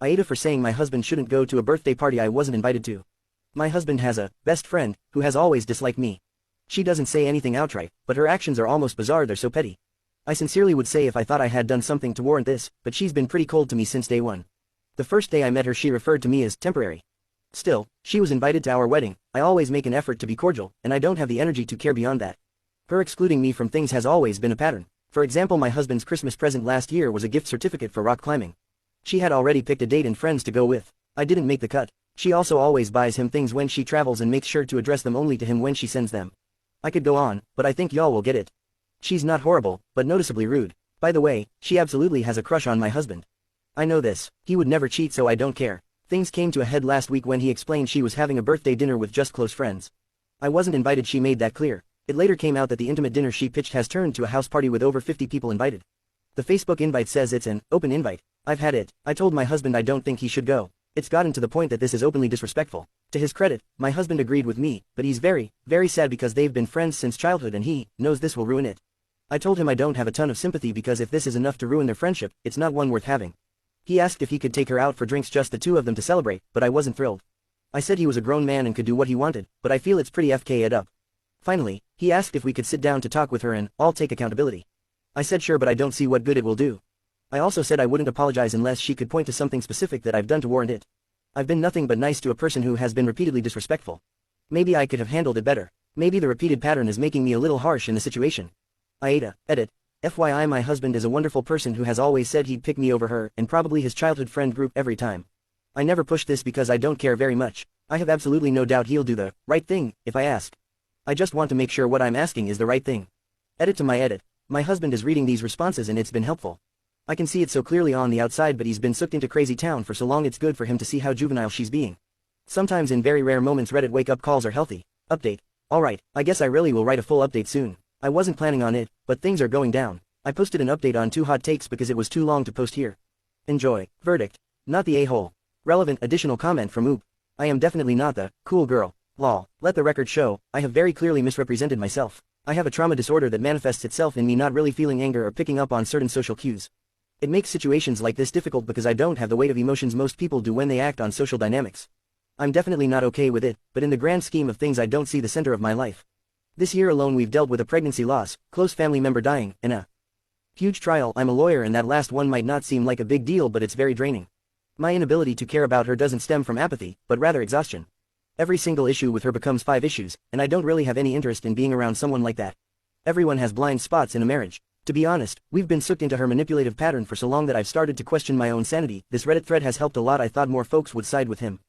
AITA for saying my husband shouldn't go to a birthday party I wasn't invited to. My husband has a best friend who has always disliked me. She doesn't say anything outright, but her actions are almost bizarre, they're so petty. I sincerely would say if I thought I had done something to warrant this, but she's been pretty cold to me since day one. The first day I met her she referred to me as temporary. Still, she was invited to our wedding. I always make an effort to be cordial, and I don't have the energy to care beyond that. Her excluding me from things has always been a pattern. For example, my husband's Christmas present last year was a gift certificate for rock climbing. She had already picked a date and friends to go with. I didn't make the cut. She also always buys him things when she travels and makes sure to address them only to him when she sends them. I could go on, but I think y'all will get it. She's not horrible, but noticeably rude. By the way, she absolutely has a crush on my husband. I know this. He would never cheat, so I don't care. Things came to a head last week when he explained she was having a birthday dinner with just close friends. I wasn't invited, she made that clear. It later came out that the intimate dinner she pitched has turned to a house party with over 50 people invited. The Facebook invite says it's an open invite. I've had it. I told my husband I don't think he should go. It's gotten to the point that this is openly disrespectful. To his credit, my husband agreed with me, but he's very, very sad because they've been friends since childhood and he knows this will ruin it. I told him I don't have a ton of sympathy because if this is enough to ruin their friendship, it's not one worth having. He asked if he could take her out for drinks, just the two of them to celebrate, but I wasn't thrilled. I said he was a grown man and could do what he wanted, but I feel it's pretty FK'd up. Finally, he asked if we could sit down to talk with her and I'll take accountability. I said sure, but I don't see what good it will do. I also said I wouldn't apologize unless she could point to something specific that I've done to warrant it. I've been nothing but nice to a person who has been repeatedly disrespectful. Maybe I could have handled it better. Maybe the repeated pattern is making me a little harsh in the situation. AITA, edit. FYI, my husband is a wonderful person who has always said he'd pick me over her and probably his childhood friend group every time. I never push this because I don't care very much. I have absolutely no doubt he'll do the right thing if I ask. I just want to make sure what I'm asking is the right thing. Edit to my edit. My husband is reading these responses and it's been helpful. I can see it so clearly on the outside, but he's been sucked into crazy town for so long it's good for him to see how juvenile she's being. Sometimes in very rare moments Reddit wake-up calls are healthy. Update. Alright, I guess I really will write a full update soon. I wasn't planning on it, but things are going down. I posted an update on 2 hot takes because it was too long to post here. Enjoy. Verdict. Not the a-hole. Relevant additional comment from Oop. I am definitely not the cool girl. Lol. Let the record show, I have very clearly misrepresented myself. I have a trauma disorder that manifests itself in me not really feeling anger or picking up on certain social cues. It makes situations like this difficult because I don't have the weight of emotions most people do when they act on social dynamics. I'm definitely not okay with it, but in the grand scheme of things I don't see the center of my life. This year alone we've dealt with a pregnancy loss, close family member dying, and a huge trial. I'm a lawyer and that last one might not seem like a big deal, but it's very draining. My inability to care about her doesn't stem from apathy, but rather exhaustion. Every single issue with her becomes 5 issues, and I don't really have any interest in being around someone like that. Everyone has blind spots in a marriage. To be honest, we've been sucked into her manipulative pattern for so long that I've started to question my own sanity. This Reddit thread has helped a lot. I thought more folks would side with him.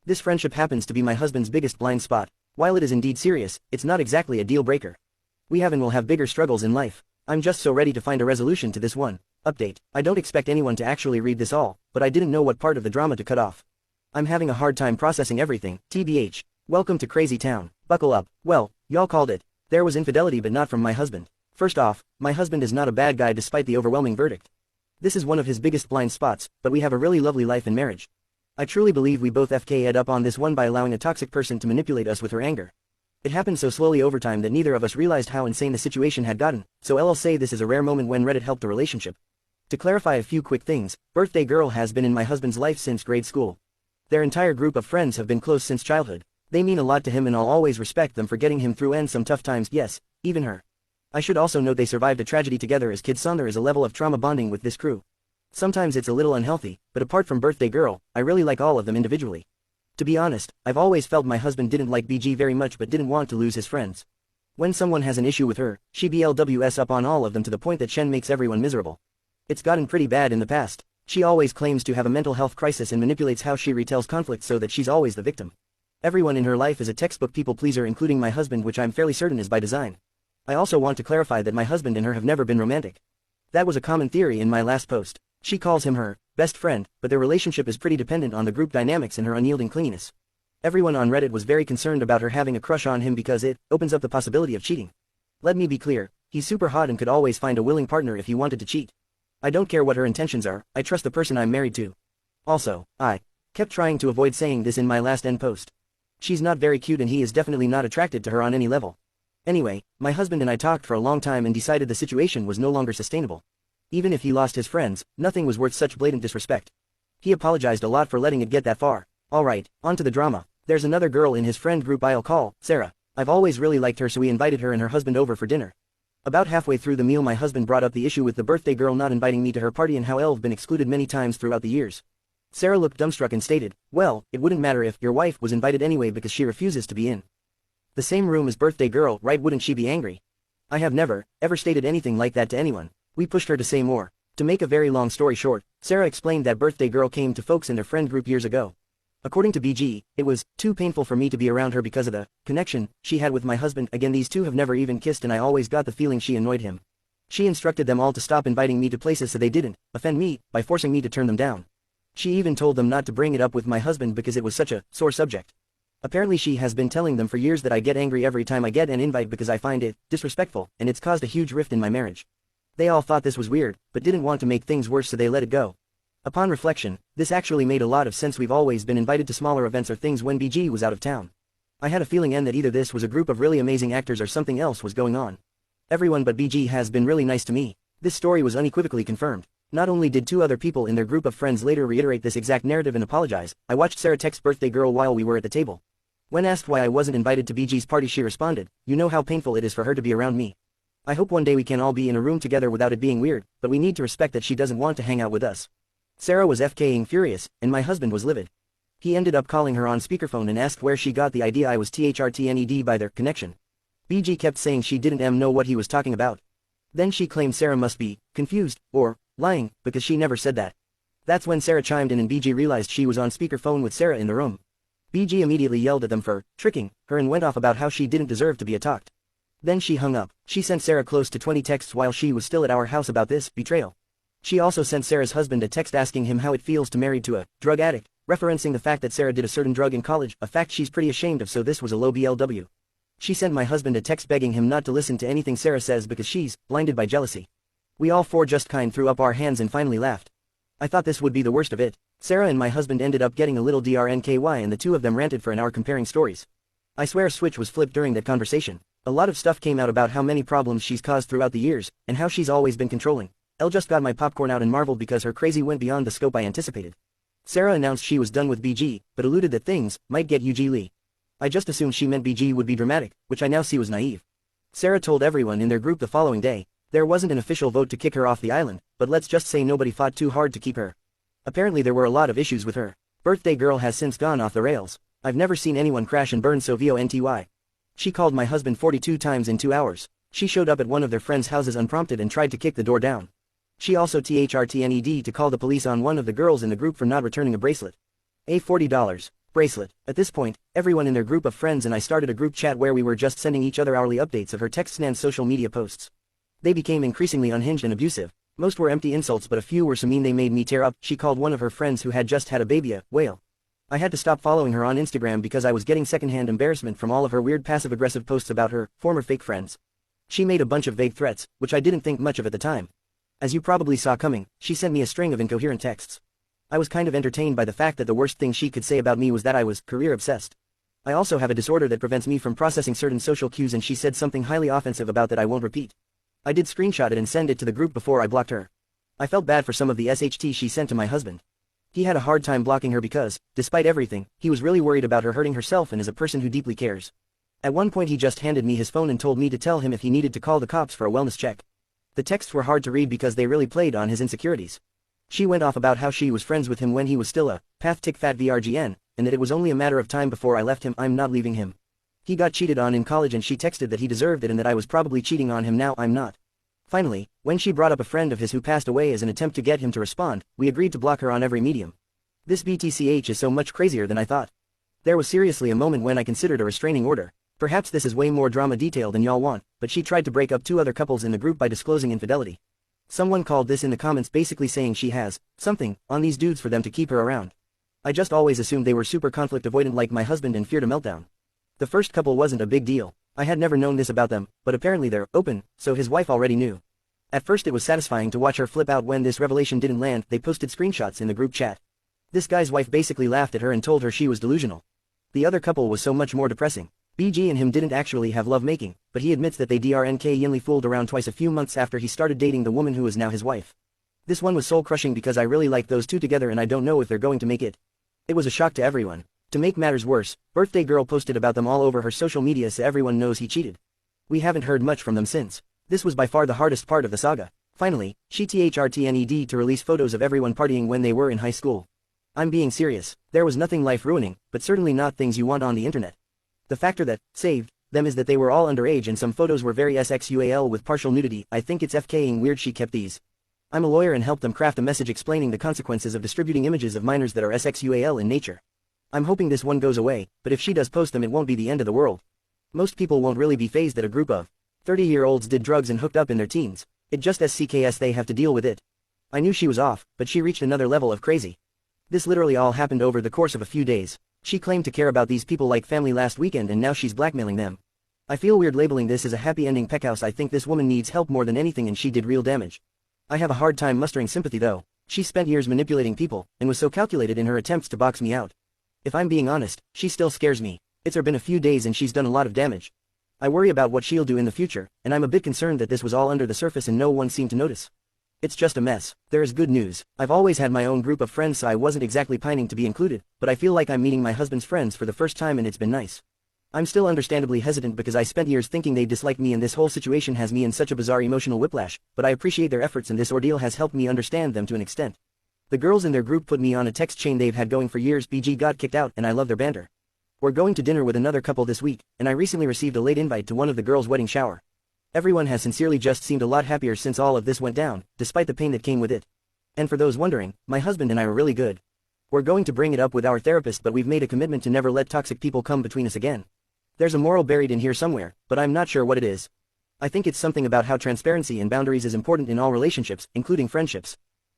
This friendship happens to be my husband's biggest blind spot. While it is indeed serious, it's not exactly a deal breaker. We have and will have bigger struggles in life. I'm just so ready to find a resolution to this one. Update. I don't expect anyone to actually read this all, but I didn't know what part of the drama to cut off. I'm having a hard time processing everything. TBH. Welcome to Crazy Town. Buckle up. Well, y'all called it. There was infidelity, but not from my husband. First off, my husband is not a bad guy despite the overwhelming verdict. This is one of his biggest blind spots, but we have a really lovely life in marriage. I truly believe we both FK'd up on this one by allowing a toxic person to manipulate us with her anger. It happened so slowly over time that neither of us realized how insane the situation had gotten, so I'll say this is a rare moment when Reddit helped the relationship. To clarify a few quick things, Birthday Girl has been in my husband's life since grade school. Their entire group of friends have been close since childhood. They mean a lot to him and I'll always respect them for getting him through and some tough times, yes, even her. I should also note they survived a tragedy together as kids, so there is a level of trauma bonding with this crew. Sometimes it's a little unhealthy, but apart from Birthday Girl, I really like all of them individually. To be honest, I've always felt my husband didn't like BG very much but didn't want to lose his friends. When someone has an issue with her, she BLWS up on all of them to the point that Shen makes everyone miserable. It's gotten pretty bad in the past. She always claims to have a mental health crisis and manipulates how she retells conflict so that she's always the victim. Everyone in her life is a textbook people pleaser, including my husband, which I'm fairly certain is by design. I also want to clarify that my husband and her have never been romantic. That was a common theory in my last post. She calls him her best friend, but their relationship is pretty dependent on the group dynamics and her unyielding clinginess. Everyone on Reddit was very concerned about her having a crush on him because it opens up the possibility of cheating. Let me be clear, he's super hot and could always find a willing partner if he wanted to cheat. I don't care what her intentions are, I trust the person I'm married to. Also, I kept trying to avoid saying this in my last end post. She's not very cute and he is definitely not attracted to her on any level. Anyway, my husband and I talked for a long time and decided the situation was no longer sustainable. Even if he lost his friends, nothing was worth such blatant disrespect. He apologized a lot for letting it get that far. Alright, on to the drama. There's another girl in his friend group I'll call Sarah. I've always really liked her, so we invited her and her husband over for dinner. About halfway through the meal my husband brought up the issue with the birthday girl not inviting me to her party and how I've been excluded many times throughout the years. Sarah looked dumbstruck and stated, well, it wouldn't matter if your wife was invited anyway because she refuses to be in the same room as birthday girl, right? Wouldn't she be angry? I have never, ever stated anything like that to anyone. We pushed her to say more. To make a very long story short, Sarah explained that birthday girl came to folks in their friend group years ago. According to BG, it was too painful for me to be around her because of the connection she had with my husband. Again, these two have never even kissed and I always got the feeling she annoyed him. She instructed them all to stop inviting me to places so they didn't offend me by forcing me to turn them down. She even told them not to bring it up with my husband because it was such a sore subject. Apparently she has been telling them for years that I get angry every time I get an invite because I find it disrespectful, and it's caused a huge rift in my marriage. They all thought this was weird, but didn't want to make things worse so they let it go. Upon reflection, this actually made a lot of sense. We've always been invited to smaller events or things when BG was out of town. I had a feeling that either this was a group of really amazing actors or something else was going on. Everyone but BG has been really nice to me. This story was unequivocally confirmed. Not only did two other people in their group of friends later reiterate this exact narrative and apologize, I watched Sarah text birthday girl while we were at the table. When asked why I wasn't invited to BG's party she responded, you know how painful it is for her to be around me. I hope one day we can all be in a room together without it being weird, but we need to respect that she doesn't want to hang out with us. Sarah was FKing furious, and my husband was livid. He ended up calling her on speakerphone and asked where she got the idea I was THRTNED by their connection. BG kept saying she didn't know what he was talking about. Then she claimed Sarah must be confused, or lying, because she never said that. That's when Sarah chimed in and BG realized she was on speakerphone with Sarah in the room. BG immediately yelled at them for tricking her and went off about how she didn't deserve to be attacked. Then she hung up. She sent Sarah close to 20 texts while she was still at our house about this betrayal. She also sent Sarah's husband a text asking him how it feels to marry to a drug addict, referencing the fact that Sarah did a certain drug in college, a fact she's pretty ashamed of, so this was a low BLW. She sent my husband a text begging him not to listen to anything Sarah says because she's blinded by jealousy. We all four just kind threw up our hands and finally laughed. I thought this would be the worst of it. Sarah and my husband ended up getting a little DRNKY and the two of them ranted for an hour comparing stories. I swear a switch was flipped during that conversation. A lot of stuff came out about how many problems she's caused throughout the years, and how she's always been controlling. Elle just got my popcorn out and marveled because her crazy went beyond the scope I anticipated. Sarah announced she was done with BG, but alluded that things might get UG Lee. I just assumed she meant BG would be dramatic, which I now see was naive. Sarah told everyone in their group the following day, there wasn't an official vote to kick her off the island, but let's just say nobody fought too hard to keep her. Apparently there were a lot of issues with her. Birthday girl has since gone off the rails. I've never seen anyone crash and burn so VONTY. She called my husband 42 times in 2 hours. She showed up at one of their friends' houses unprompted and tried to kick the door down. She also THRTNED to call the police on one of the girls in the group for not returning a bracelet. A $40 bracelet. At this point, everyone in their group of friends and I started a group chat where we were just sending each other hourly updates of her texts and social media posts. They became increasingly unhinged and abusive. Most were empty insults but a few were so mean they made me tear up. She called one of her friends who had just had a baby a whale. I had to stop following her on Instagram because I was getting secondhand embarrassment from all of her weird passive-aggressive posts about her former fake friends. She made a bunch of vague threats, which I didn't think much of at the time. As you probably saw coming, she sent me a string of incoherent texts. I was kind of entertained by the fact that the worst thing she could say about me was that I was career-obsessed. I also have a disorder that prevents me from processing certain social cues, and she said something highly offensive about that I won't repeat. I did screenshot it and send it to the group before I blocked her. I felt bad for some of the SHT she sent to my husband. He had a hard time blocking her because, despite everything, he was really worried about her hurting herself and is a person who deeply cares. At one point he just handed me his phone and told me to tell him if he needed to call the cops for a wellness check. The texts were hard to read because they really played on his insecurities. She went off about how she was friends with him when he was still a path tick fat VRGN, and that it was only a matter of time before I left him. I'm not leaving him. He got cheated on in college and she texted that he deserved it and that I was probably cheating on him now. I'm not. Finally, when she brought up a friend of his who passed away as an attempt to get him to respond, we agreed to block her on every medium. This BTCH is so much crazier than I thought. There was seriously a moment when I considered a restraining order. Perhaps this is way more drama detail than y'all want, but she tried to break up 2 other couples in the group by disclosing infidelity. Someone called this in the comments basically saying she has something on these dudes for them to keep her around. I just always assumed they were super conflict avoidant like my husband and feared a meltdown. The first couple wasn't a big deal. I had never known this about them, but apparently they're open, so his wife already knew. At first it was satisfying to watch her flip out when this revelation didn't land. They posted screenshots in the group chat. This guy's wife basically laughed at her and told her she was delusional. The other couple was so much more depressing. BG and him didn't actually have lovemaking, but he admits that they DRNK Yinli fooled around twice a few months after he started dating the woman who is now his wife. This one was soul-crushing because I really like those two together and I don't know if they're going to make it. It was a shock to everyone. To make matters worse, birthday girl posted about them all over her social media so everyone knows he cheated. We haven't heard much from them since. This was by far the hardest part of the saga. Finally, she thrtned to release photos of everyone partying when they were in high school. I'm being serious. There was nothing life-ruining, but certainly not things you want on the internet. The factor that saved them is that they were all underage and some photos were very sexual with partial nudity. I think it's FKing weird she kept these. I'm a lawyer and helped them craft a message explaining the consequences of distributing images of minors that are sexual in nature. I'm hoping this one goes away, but if she does post them it won't be the end of the world. Most people won't really be fazed that a group of 30-year-olds did drugs and hooked up in their teens. It just SCKS they have to deal with it. I knew she was off, but she reached another level of crazy. This literally all happened over the course of a few days. She claimed to care about these people like family last weekend and now she's blackmailing them. I feel weird labeling this as a happy ending peckhouse. I think this woman needs help more than anything and she did real damage. I have a hard time mustering sympathy though. She spent years manipulating people, and was so calculated in her attempts to box me out. If I'm being honest, she still scares me. It's been a few days and she's done a lot of damage. I worry about what she'll do in the future, and I'm a bit concerned that this was all under the surface and no one seemed to notice. It's just a mess. There is good news. I've always had my own group of friends so I wasn't exactly pining to be included, but I feel like I'm meeting my husband's friends for the first time and it's been nice. I'm still understandably hesitant because I spent years thinking they disliked me and this whole situation has me in such a bizarre emotional whiplash, but I appreciate their efforts and this ordeal has helped me understand them to an extent. The girls in their group put me on a text chain they've had going for years. BG got kicked out and I love their banter. We're going to dinner with another couple this week, and I recently received a late invite to one of the girls' wedding shower. Everyone has sincerely just seemed a lot happier since all of this went down, despite the pain that came with it. And for those wondering, my husband and I are really good. We're going to bring it up with our therapist but we've made a commitment to never let toxic people come between us again. There's a moral buried in here somewhere, but I'm not sure what it is. I think it's something about how transparency and boundaries is important in all relationships, including friendships.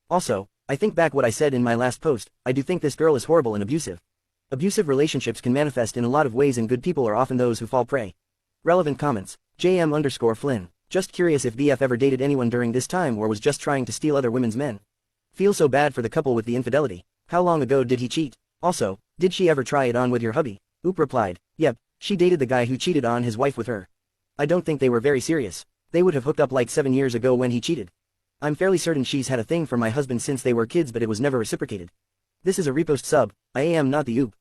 Also, I think back what I said in my last post, I do think this girl is horrible and abusive. Abusive relationships can manifest in a lot of ways and good people are often those who fall prey. Relevant comments. JM_Flynn. Just curious if BF ever dated anyone during this time or was just trying to steal other women's men. Feel so bad for the couple with the infidelity. How long ago did he cheat? Also, did she ever try it on with your hubby? Oop replied, yep, she dated the guy who cheated on his wife with her. I don't think they were very serious. They would have hooked up like 7 years ago when he cheated. I'm fairly certain she's had a thing for my husband since they were kids but it was never reciprocated. This is a repost sub. I am not the oop.